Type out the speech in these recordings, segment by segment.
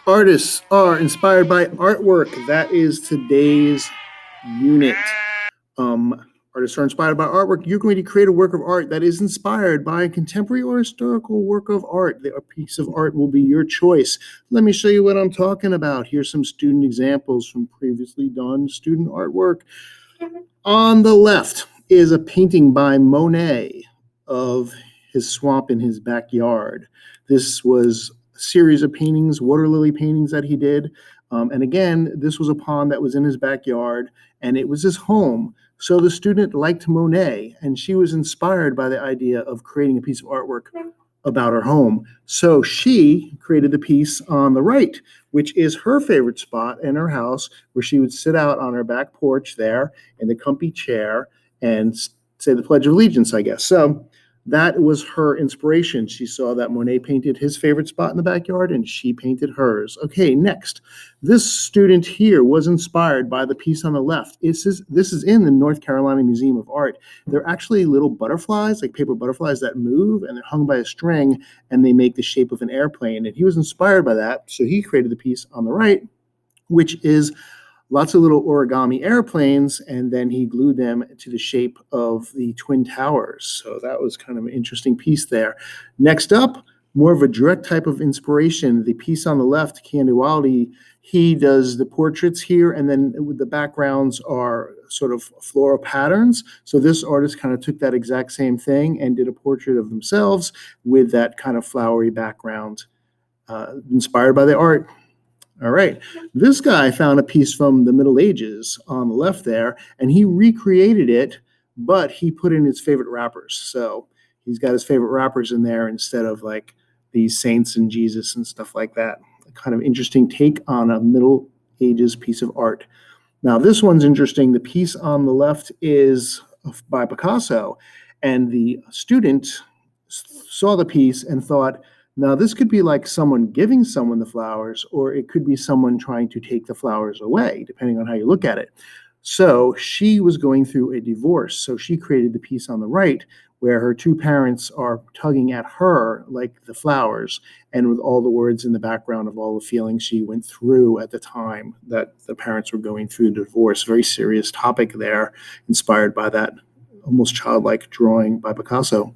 Artists are inspired by artwork. That is today's unit. Artists are inspired by artwork. You're going to create a work of art that is inspired by a contemporary or historical work of art. A piece of art will be your choice. Let me show you what I'm talking about. Here's some student examples from previously done student artwork. On the left is a painting by Monet of his swamp in his backyard. This was a series of paintings, water lily paintings that he did. And again, this was a pond that was in his backyard, and it was his home. So the student liked Monet, and she was inspired by the idea of creating a piece of artwork about her home. So she created the piece on the right, which is her favorite spot in her house, where she would sit out on her back porch there in the comfy chair and say the Pledge of Allegiance, I guess. So that was her inspiration. She saw that Monet painted his favorite spot in the backyard, and she painted hers. Okay, next. This student here was inspired by the piece on the left. This is in the North Carolina Museum of Art. They're actually little butterflies, like paper butterflies that move, and they're hung by a string, and they make the shape of an airplane. And he was inspired by that, so he created the piece on the right, which is lots of little origami airplanes, and then he glued them to the shape of the Twin Towers. So that was kind of an interesting piece there. Next up, more of a direct type of inspiration. The piece on the left, Kandiwali, he does the portraits here, and then the backgrounds are sort of floral patterns. So this artist kind of took that exact same thing and did a portrait of themselves with that kind of flowery background, inspired by the art. All right, this guy found a piece from the Middle Ages on the left there, and he recreated it, but he put in his favorite rappers. So he's got his favorite rappers in there instead of like these saints and Jesus and stuff like that. A kind of interesting take on a Middle Ages piece of art. Now, this one's interesting. The piece on the left is by Picasso, and the student saw the piece and thought, now, this could be like someone giving someone the flowers, or it could be someone trying to take the flowers away, depending on how you look at it. So she was going through a divorce. So she created the piece on the right, where her two parents are tugging at her like the flowers, and with all the words in the background of all the feelings she went through at the time that the parents were going through the divorce. Very serious topic there, inspired by that almost childlike drawing by Picasso.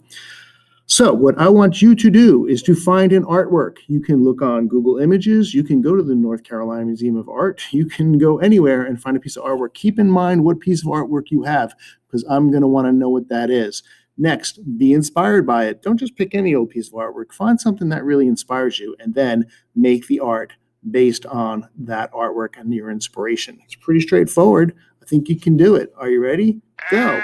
So what I want you to do is to find an artwork. You can look on Google Images. You can go to the North Carolina Museum of Art. You can go anywhere and find a piece of artwork. Keep in mind what piece of artwork you have, because I'm going to want to know what that is. Next, be inspired by it. Don't just pick any old piece of artwork. Find something that really inspires you, and then make the art based on that artwork and your inspiration. It's pretty straightforward. I think you can do it. Are you ready? Go.